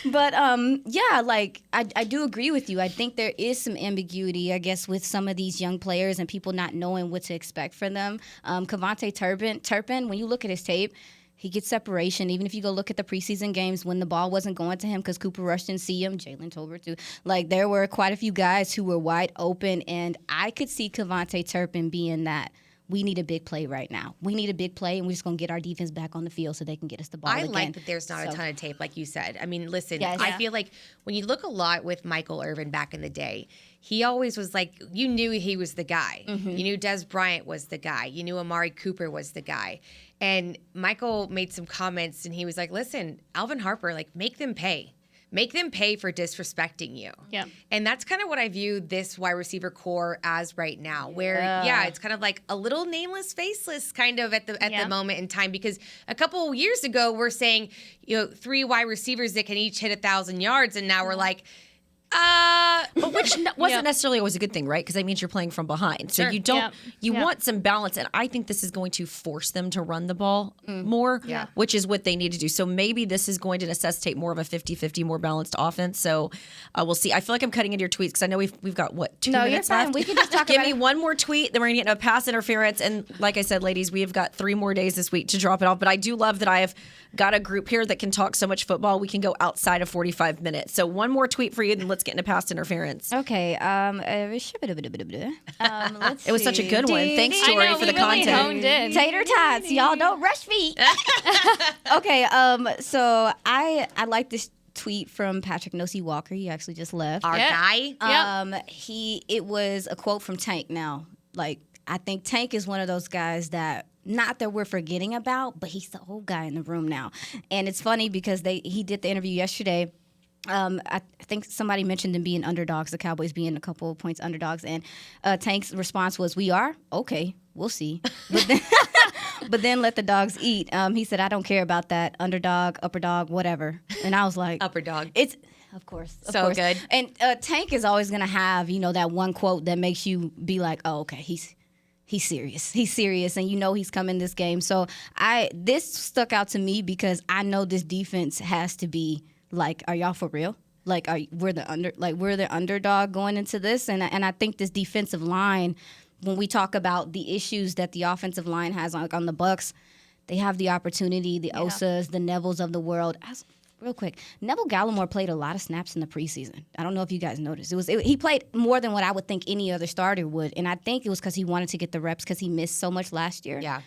But I do agree with you. I think there is some ambiguity, I guess, with some of these young players and people not knowing what to expect from them. Kevontae Turpin, when you look at his tape, he gets separation. Even if you go look at the preseason games when the ball wasn't going to him because Cooper Rush didn't see him, Jalen Tolbert too. Like, there were quite a few guys who were wide open, and I could see Kevontae Turpin being that we need a big play right now. We need a big play, and we're just going to get our defense back on the field so they can get us the ball again. I like that there's not a ton of tape, like you said. I mean, listen, Yes. I feel like when you look a lot with Michael Irvin back in the day, he always was like, you knew he was the guy. Mm-hmm. You knew Des Bryant was the guy. You knew Amari Cooper was the guy. And Michael made some comments, and he was like, listen, Alvin Harper, like, make them pay. Make them pay for disrespecting you. Yeah. And that's kind of what I view this wide receiver core as right now, where, it's kind of like a little nameless, faceless kind of at the moment in time, because a couple years ago, we're saying, 3 wide receivers that can each hit 1,000 yards, and now we're like, but which wasn't necessarily always a good thing, right? Because that means you're playing from behind. So you don't, want some balance. And I think this is going to force them to run the ball more, which is what they need to do. So maybe this is going to necessitate more of a 50-50, more balanced offense. So we'll see. I feel like I'm cutting into your tweets because I know we've got, 2 minutes left? We can just talk Give about me one more tweet, then we're going to get into a pass interference. And like I said, ladies, we have got 3 more days this week to drop it off. But I do love that I have got a group here that can talk so much football. We can go outside of 45 minutes. So one more tweet for you, then let's get into pass interference. Okay. It was such a good one. Thanks, Tori, for the content. Tater tots. Y'all don't rush feet. Okay. So I like this tweet from Patrick Nosey Walker. He actually just left. Our guy. It was a quote from Tank. Now, like, I think Tank is one of those guys that, not that we're forgetting about, but he's the old guy in the room now. And it's funny because he did the interview yesterday. I think somebody mentioned them being underdogs, the Cowboys being a couple of points underdogs, and Tank's response was, "We are? Okay, we'll see." But then let the dogs eat. He said, "I don't care about that underdog, upper dog, whatever." And I was like, upper dog. It's of course, so good. And Tank is always gonna have that one quote that makes you be like, "Oh, okay, he's serious. He's serious, and he's coming this game." So this stuck out to me because I know this defense has to be like, are y'all for real? Like, we're the underdog going into this, and I think this defensive line, when we talk about the issues that the offensive line has on the Bucs, they have the opportunity, the Osas, the Nevilles of the world. Real quick, Neville Gallimore played a lot of snaps in the preseason. I don't know if you guys noticed. He played more than what I would think any other starter would, and I think it was because he wanted to get the reps because he missed so much last year. Yeah.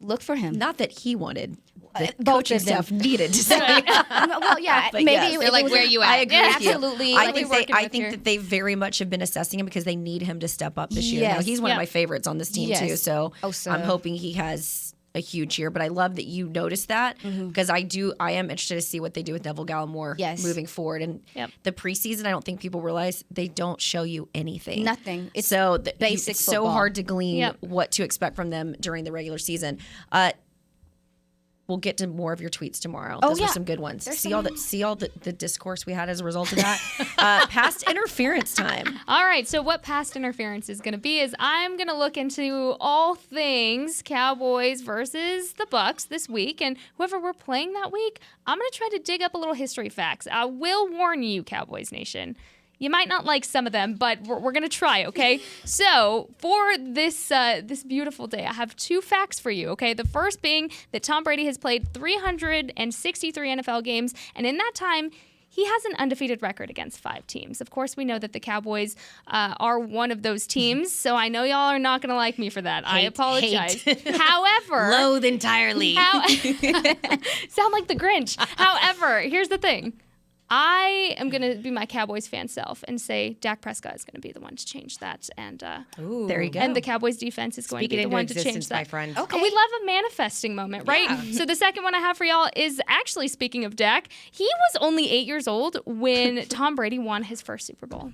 Look for him. Not that he wanted. The Both coaching of them. staff needed to say. Well, yeah, But maybe yes. it They're like, was where you at? I agree with you. Absolutely. I Like, think that they very much have been assessing him because they need him to step up this year. Yes. Now, he's one of my favorites on this team too, so Osa. I'm hoping he has a huge year. But I love that you noticed that because I am interested to see what they do with Neville Gallimore moving forward. And the preseason, I don't think people realize they don't show you anything. Nothing. It's so basic it's so football. hard to glean what to expect from them during the regular season. We'll get to more of your tweets tomorrow. Those were some good ones. See all the discourse we had as a result of that. Past interference time. All right, so what past interference is going to be is I'm going to look into all things Cowboys versus the Bucs this week, and whoever we're playing that week, I'm going to try to dig up a little history facts. I will warn you, Cowboys Nation. You might not like some of them, but we're going to try, okay? So for this beautiful day, I have 2 facts for you, okay? The first being that Tom Brady has played 363 NFL games, and in that time, he has an undefeated record against 5 teams. Of course, we know that the Cowboys are one of those teams, so I know y'all are not going to like me for that. I apologize. However... Loathe entirely. Sound like the Grinch. However, here's the thing. I am going to be my Cowboys fan self and say Dak Prescott is going to be the one to change that. And there you go. And the Cowboys defense is going to be the one to change that. My friend. Okay. We love a manifesting moment, right? Yeah. So the second one I have for y'all is actually, speaking of Dak, he was only 8 years old when Tom Brady won his first Super Bowl.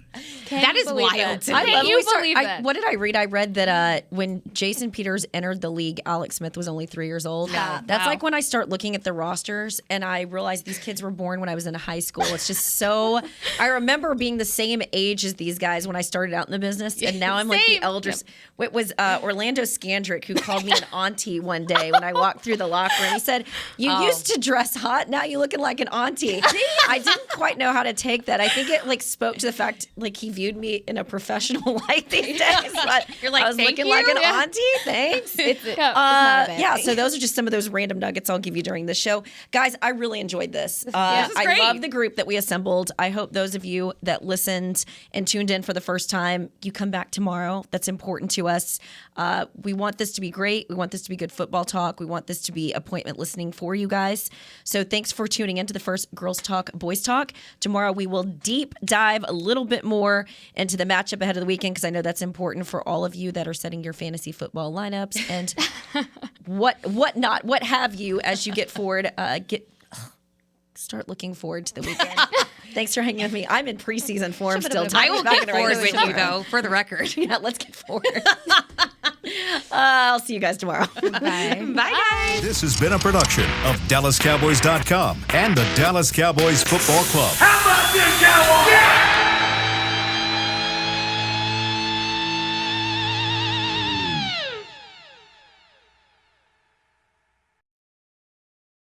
That is wild. Can you believe that? What did I read? I read that when Jason Peters entered the league, Alex Smith was only 3 years old. That's like when I start looking at the rosters and I realize these kids were born when I was in high school. It's just so. I remember being the same age as these guys when I started out in the business, and now I'm like the elders. It was Orlando Scandrick who called me an auntie one day when I walked through the locker room. He said, "You used to dress hot, now you're looking like an auntie." I didn't quite know how to take that. I think it spoke to the fact he viewed me in a professional light these days. But you're like, I was looking you? like an auntie. Thanks. It's not a bad thing. So those are just some of those random nuggets I'll give you during the show, guys. I really enjoyed this. This is great. I love the group. group that we assembled. I hope those of you that listened and tuned in for the first time, you come back tomorrow. That's important to us. We want this to be great. We want this to be good football talk. We want this to be appointment listening for you guys. So thanks for tuning into the first Girls Talk, Boys Talk. Tomorrow we will deep dive a little bit more into the matchup ahead of the weekend, because I know that's important for all of you that are setting your fantasy football lineups and what have you as you get forward. Start looking forward to the weekend. Thanks for hanging with me. I'm in preseason form still. I will get forward with you, though, for the record. Yeah, let's get forward. I'll see you guys tomorrow. Bye. Bye. This has been a production of DallasCowboys.com and the Dallas Cowboys Football Club. How about this, Cowboys?